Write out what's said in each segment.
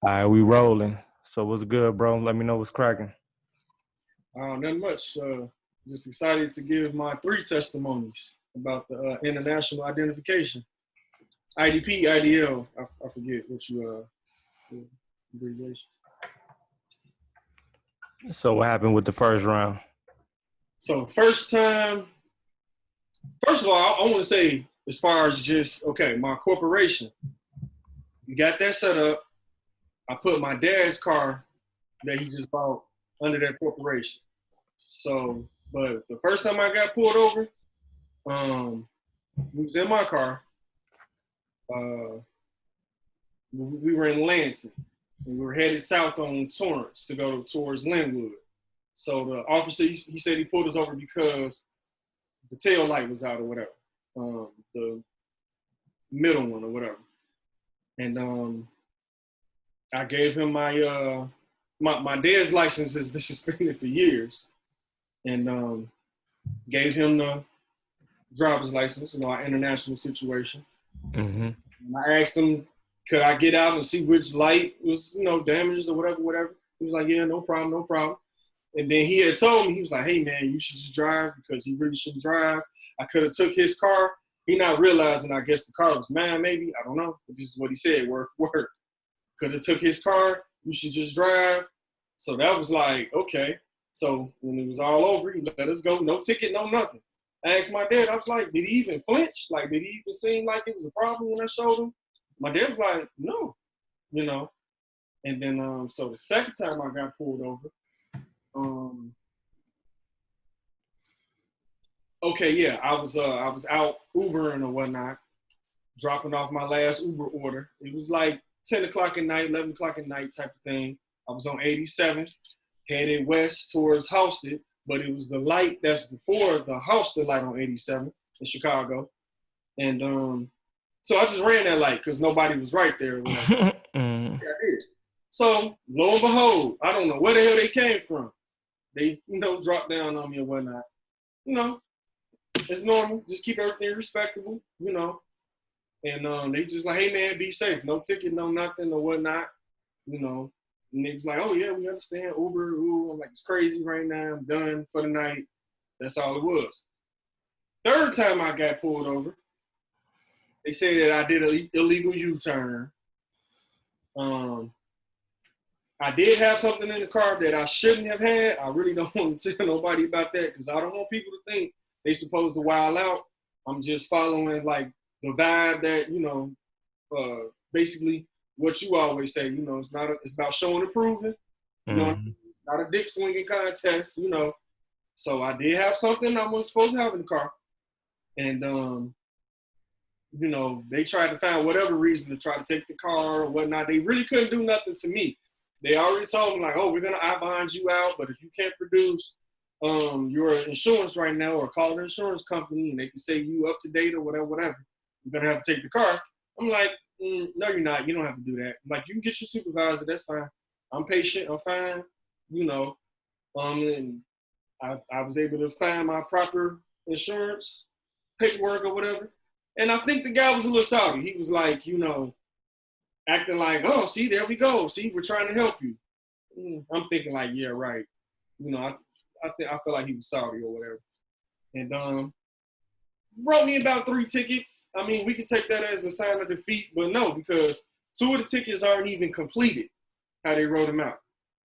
All right, we rolling. So what's good, bro? Let me know what's cracking. Not much. Just excited to give my three testimonies about the international identification. IDP, IDL. I forget what the abbreviation. So what happened with the first round? So first of all, I want to say as far as just okay, my corporation. You got that set up. I put my dad's car that he just bought under that corporation. So, but the first time I got pulled over, we was in my car. Uh, we were in Lansing, and we were headed south on Torrance to go towards Linwood. So the officer, he said he pulled us over because the tail light was out or whatever, the middle one or whatever. And I gave him my dad's license has been suspended for years, and gave him the driver's license, our international situation. Mm-hmm. And I asked him, could I get out and see which light was, damaged or whatever. He was like, yeah, no problem, no problem. And then he had told me, he was like, hey, man, you should just drive because he really shouldn't drive. I could have took his car. He not realizing, I guess the car was mine, maybe. I don't know. But this is what he said, word for word. Could have took his car. You should just drive. So that was like, okay. So when it was all over, he let us go. No ticket, no nothing. I asked my dad, I was like, did he even flinch? Like, did he even seem like it was a problem when I showed him? My dad was like, no. And then, so the second time I got pulled over, okay, yeah, I was out Ubering or whatnot, dropping off my last Uber order. It was like 10 o'clock at night, 11 o'clock at night type of thing. I was on 87th, headed west towards Halsted, but it was the light that's before the Halsted light on 87 in Chicago. And so I just ran that light because nobody was right there. Yeah, I did. So lo and behold, I don't know where the hell they came from. They, dropped down on me or whatnot. It's normal. Just keep everything respectable, And they just like, hey man, be safe. No ticket, no nothing or whatnot, And they was like, oh yeah, we understand. Uber, I'm like, it's crazy right now. I'm done for the night. That's all it was. Third time I got pulled over, they say that I did an illegal U-turn. I did have something in the car that I shouldn't have had. I really don't want to tell nobody about that because I don't want people to think they supposed to wild out. I'm just following like the vibe that, basically what you always say, it's about showing and proving, not a dick swinging contest, So I did have something I was supposed to have in the car. And, they tried to find whatever reason to try to take the car or whatnot. They really couldn't do nothing to me. They already told me like, oh, we're going to I-bond you out, but if you can't produce your insurance right now or call the insurance company and they can say you up to date or whatever, you're going to have to take the car. I'm like, no, you're not. You don't have to do that. I'm like, you can get your supervisor. That's fine. I'm patient. I'm fine. And I was able to find my proper insurance paperwork or whatever. And I think the guy was a little salty. He was like, acting like, oh, see, there we go. See, we're trying to help you. I'm thinking like, yeah, right. I feel like he was salty or whatever. And wrote me about 3 tickets. I mean, we could take that as a sign of defeat, but no, because 2 of the tickets aren't even completed, how they wrote them out.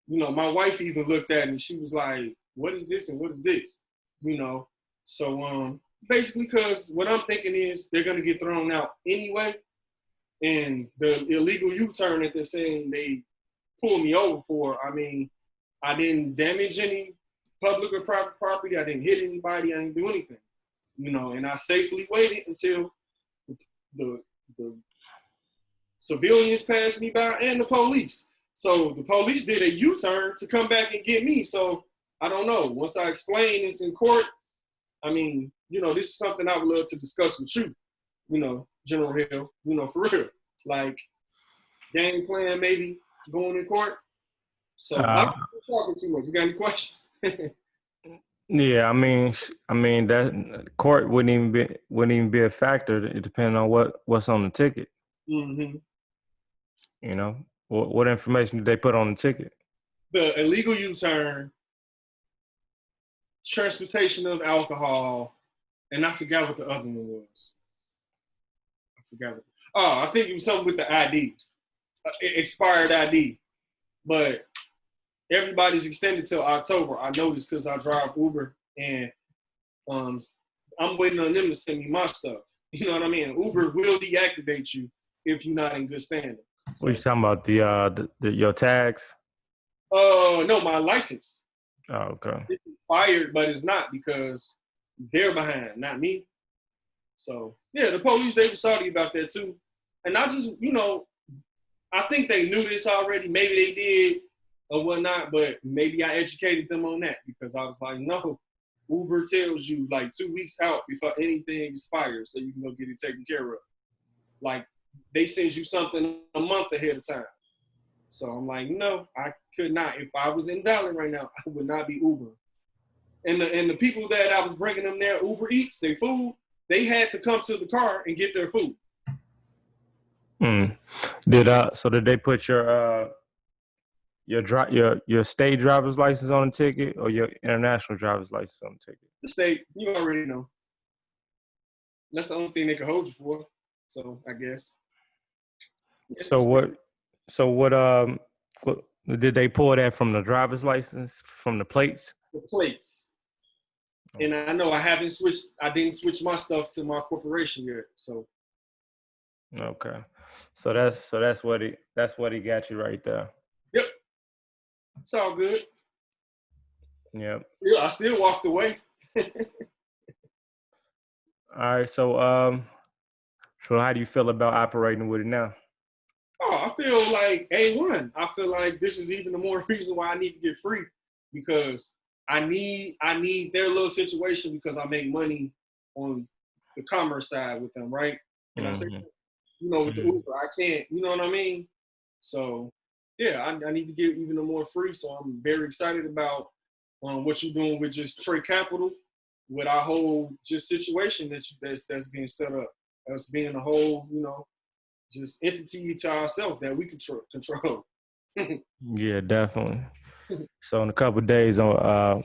My wife even looked at it and she was like, what is this and what is this? So basically because what I'm thinking is they're going to get thrown out anyway. And the illegal U-turn that they're saying they pulled me over for, I mean, I didn't damage any public or private property. I didn't hit anybody. I didn't do anything, and I safely waited until the civilians passed me by and the police. So the police did a U-turn to come back and get me. So I don't know. Once I explain this in court, I mean, this is something I would love to discuss with you, General Hill, for real. Like game plan, maybe going in court. So I'm talking too much. You got any questions? Yeah, I mean that court wouldn't even be a factor. It depends on what's on the ticket. Mm-hmm. What information did they put on the ticket? The illegal U-turn, transportation of alcohol, and I forgot what the other one was. I think it was something with the ID, expired ID. But everybody's extended till October. I noticed because I drive Uber and I'm waiting on them to send me my stuff. You know what I mean? Uber will deactivate you if you're not in good standing. So, what are you talking about? The your tags? No, my license. Oh, okay. It's expired, but it's not because they're behind, not me. So yeah, the police, they were salty about that too. And I just, I think they knew this already. Maybe they did or whatnot, but maybe I educated them on that because I was like, no, Uber tells you like 2 weeks out before anything expires so you can go get it taken care of. Like they send you something a month ahead of time. So I'm like, no, I could not. If I was invalid right now, I would not be Uber. And the people that I was bringing them there, Uber Eats, their food, they had to come to the car and get their food. Did they put your state driver's license on the ticket or your international driver's license on the ticket? The state, you already know. That's the only thing they can hold you for. So I guess. So what did they pull that from the driver's license, from the plates? The plates. And I know I didn't switch my stuff to my corporation yet. So okay. So that's what he got you right there. Yep. It's all good. Yep. Yeah, I still walked away. All right. So how do you feel about operating with it now? Oh, I feel like A1. I feel like this is even the more reason why I need to get free because I need their little situation because I make money on the commerce side with them, right? And I say, with the Uber, I can't, you know what I mean? So, yeah, I need to get even more free. So I'm very excited about what you're doing with just Trey Capital, with our whole just situation that's being set up. Us being a whole, just entity to ourselves that we control. Yeah, definitely. So in a couple of days, I'll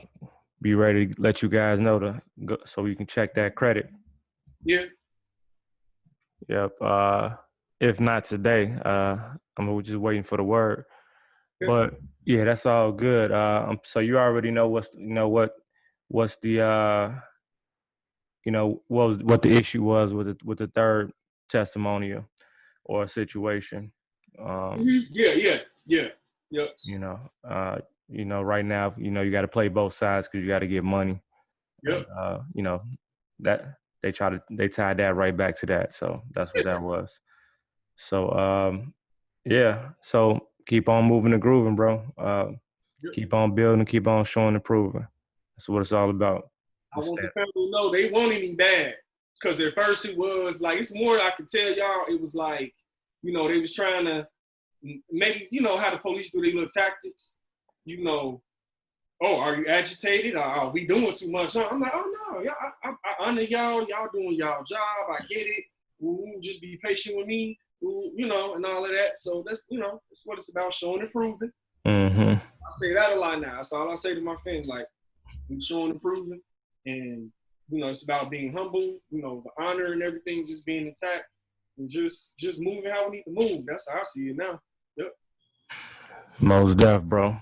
be ready to let you guys know so you can check that credit. Yeah. Yep. If not today, I'm just waiting for the word. Yeah. But yeah, that's all good. So you already know what the issue was with the third testimonial or situation. Yeah. Yep. Right now, you got to play both sides because you got to get money. Yep. And, that they tied that right back to that. So that's what that was. So, yeah. So keep on moving and grooving, bro. Yep. Keep on building, keep on showing and proving. That's what it's all about. I want the family to know they wanted me bad. Because at first it was like, it's more I could tell y'all, it was like, they was trying to, maybe, how the police do their little tactics, are you agitated? Are we doing too much? I'm like, oh no, y'all, I honor y'all doing y'all job. I get it. Ooh, just be patient with me, and all of that. So that's, that's what it's about, showing and proving. Mm-hmm. I say that a lot now. That's all I say to my fans, like, we showing and proving. And, it's about being humble, the honor and everything, just being intact and just moving how we need to move. That's how I see it now. Yep. Most def, bro.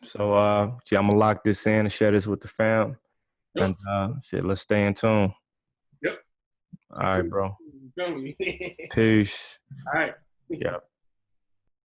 So, I'm going to lock this in and share this with the fam. Yep. And, let's stay in tune. Yep. All right, bro. Peace. All right. Yep.